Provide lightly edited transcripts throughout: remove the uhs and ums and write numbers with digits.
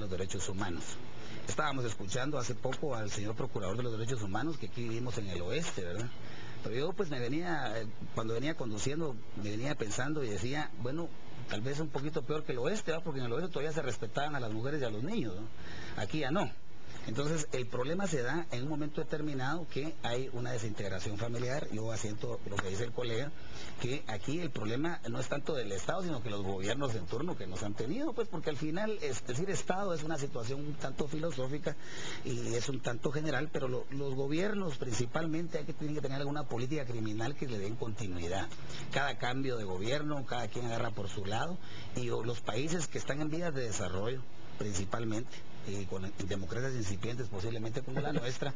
los derechos humanos. Estábamos escuchando hace poco al señor Procurador de los Derechos Humanos, que aquí vivimos en el oeste, ¿verdad? Pero yo pues cuando venía conduciendo, me venía pensando y decía, bueno, tal vez un poquito peor que el oeste, ¿verdad? Porque en el oeste todavía se respetaban a las mujeres y a los niños, ¿no? Aquí ya no. Entonces, el problema se da en un momento determinado que hay una desintegración familiar. Yo asiento lo que dice el colega, que aquí el problema no es tanto del Estado, sino que los gobiernos en turno que nos han tenido, pues porque al final, decir Estado es una situación un tanto filosófica y es un tanto general, pero los gobiernos principalmente tienen que tener alguna política criminal que le den continuidad. Cada cambio de gobierno, cada quien agarra por su lado, y los países que están en vías de desarrollo, principalmente, con democracias incipientes posiblemente como la nuestra,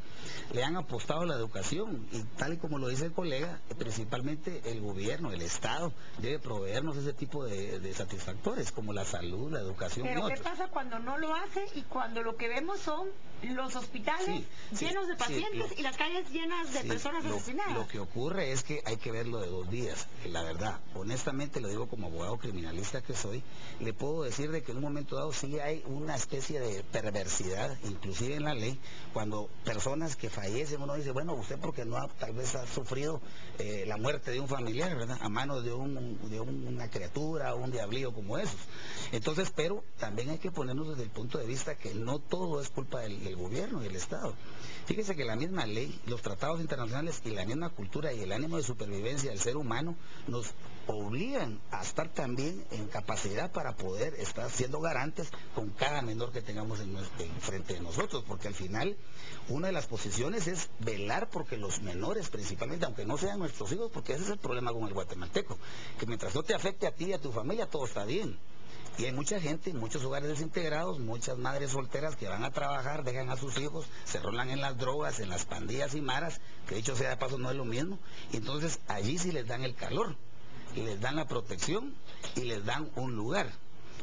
le han apostado a la educación, y tal y como lo dice el colega, principalmente el gobierno, el Estado, debe proveernos ese tipo de satisfactores, como la salud, la educación. Pero ¿qué pasa cuando no lo hace y cuando lo que vemos son los hospitales llenos de pacientes y las calles llenas de personas asesinadas? Lo que ocurre es que hay que verlo de dos vías, la verdad. Honestamente, lo digo como abogado criminalista que soy, le puedo decir de que en un momento dado sí hay una especie de perversidad, inclusive en la ley, cuando personas que fallecen, uno dice, bueno, usted porque no tal vez ha sufrido la muerte de un familiar, ¿verdad?, a manos de una criatura o un diablillo como esos. Entonces, pero también hay que ponernos desde el punto de vista que no todo es culpa del gobierno y del Estado. Fíjese que la misma ley, los tratados internacionales y la misma cultura y el ánimo de supervivencia del ser humano nos obligan a estar también en capacidad para poder estar siendo garantes con cada menor que tengamos frente de nosotros, porque al final una de las posiciones es velar porque los menores principalmente, aunque no sean nuestros hijos, porque ese es el problema con el guatemalteco, que mientras no te afecte a ti y a tu familia, todo está bien. Y hay mucha gente, muchos hogares desintegrados, muchas madres solteras que van a trabajar, dejan a sus hijos, se rolan en las drogas, en las pandillas y maras, que dicho sea de paso no es lo mismo, y entonces allí sí les dan el calor, y les dan la protección, y les dan un lugar.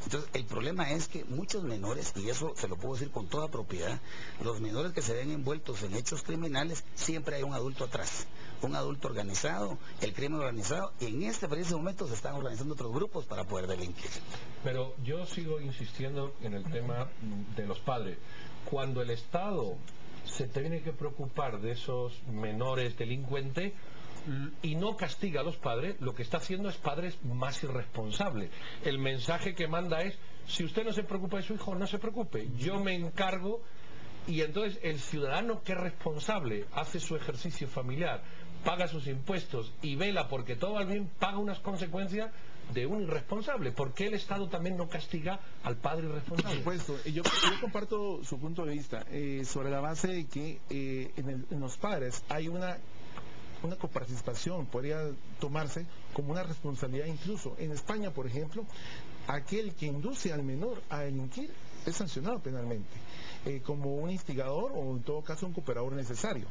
Entonces, el problema es que muchos menores, y eso se lo puedo decir con toda propiedad, los menores que se ven envueltos en hechos criminales, siempre hay un adulto atrás, un adulto organizado, el crimen organizado, y en este preciso momento se están organizando otros grupos para poder delinquir. Pero yo sigo insistiendo en el tema de los padres. Cuando el Estado se tiene que preocupar de esos menores delincuentes y no castiga a los padres, lo que está haciendo es padres más irresponsables. El mensaje que manda es, si usted no se preocupa de su hijo, no se preocupe, yo me encargo. Y entonces el ciudadano que es responsable, hace su ejercicio familiar, paga sus impuestos y vela porque todo va bien, paga unas consecuencias de un irresponsable. ¿Por qué el Estado también no castiga al padre irresponsable? Por supuesto, yo comparto su punto de vista sobre la base de que en los padres hay una coparticipación, podría tomarse como una responsabilidad. Incluso en España, por ejemplo, aquel que induce al menor a delinquir es sancionado penalmente como un instigador o en todo caso un cooperador necesario.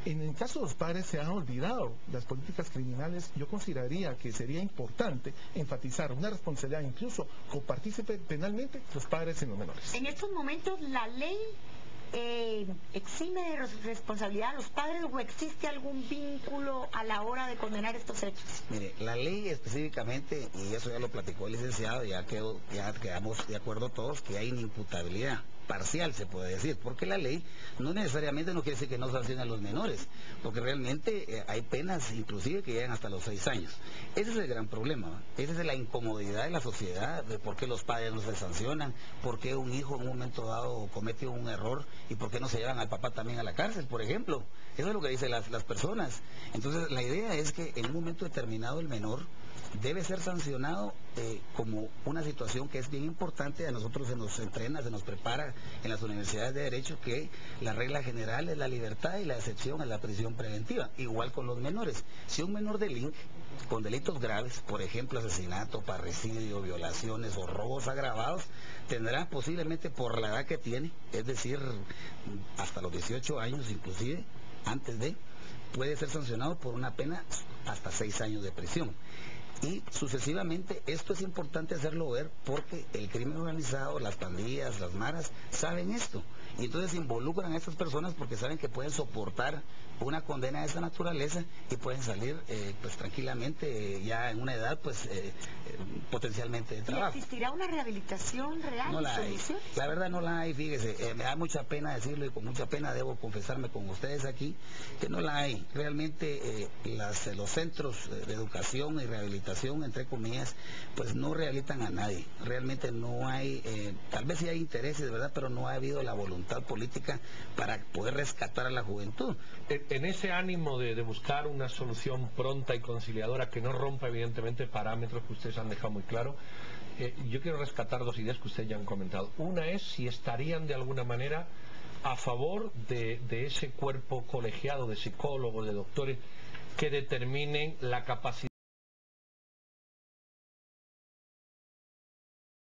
En el caso de los padres se han olvidado las políticas criminales. Yo consideraría que sería importante enfatizar una responsabilidad, incluso copartícipe penalmente los padres en los menores. En estos momentos la ley exime de responsabilidad a los padres, o existe algún vínculo a la hora de condenar estos hechos. Mire, la ley específicamente, y eso ya lo platicó el licenciado, ya quedamos de acuerdo todos, que hay inimputabilidad parcial, se puede decir, porque la ley no necesariamente no quiere decir que no sancione a los menores, porque realmente hay penas inclusive que llegan hasta los 6 años. Ese es el gran problema, ¿no? Esa es la incomodidad de la sociedad, de por qué los padres no se sancionan, por qué un hijo en un momento dado comete un error y por qué no se llevan al papá también a la cárcel, por ejemplo. Eso es lo que dicen las personas. Entonces la idea es que en un momento determinado el menor debe ser sancionado como una situación que es bien importante. A nosotros se nos entrena, se nos prepara en las universidades de Derecho que la regla general es la libertad y la excepción es la prisión preventiva, igual con los menores. Si un menor delinque con delitos graves, por ejemplo asesinato, parricidio, violaciones o robos agravados, tendrá posiblemente por la edad que tiene, es decir, hasta los 18 años inclusive, antes de, puede ser sancionado por una pena hasta 6 años de prisión. Y sucesivamente esto es importante hacerlo ver porque el crimen organizado, las pandillas, las maras, saben esto. Y entonces involucran a estas personas porque saben que pueden soportar una condena de esa naturaleza y pueden salir pues tranquilamente ya en una edad pues potencialmente de ¿Y trabajo. existirá una rehabilitación real No y la hay, soluciones? la verdad no la hay, fíjese, me da mucha pena decirlo y con mucha pena debo confesarme con ustedes aquí que no la hay. Realmente los centros de educación y rehabilitación, entre comillas, pues no rehabilitan a nadie. Realmente no hay, tal vez sí hay intereses, ¿verdad? Pero no ha habido la voluntad política para poder rescatar a la juventud. En ese ánimo de buscar una solución pronta y conciliadora que no rompa evidentemente parámetros que ustedes han dejado muy claro, yo quiero rescatar dos ideas que ustedes ya han comentado. Una es si estarían de alguna manera a favor de ese cuerpo colegiado de psicólogos, de doctores, que determinen la capacidad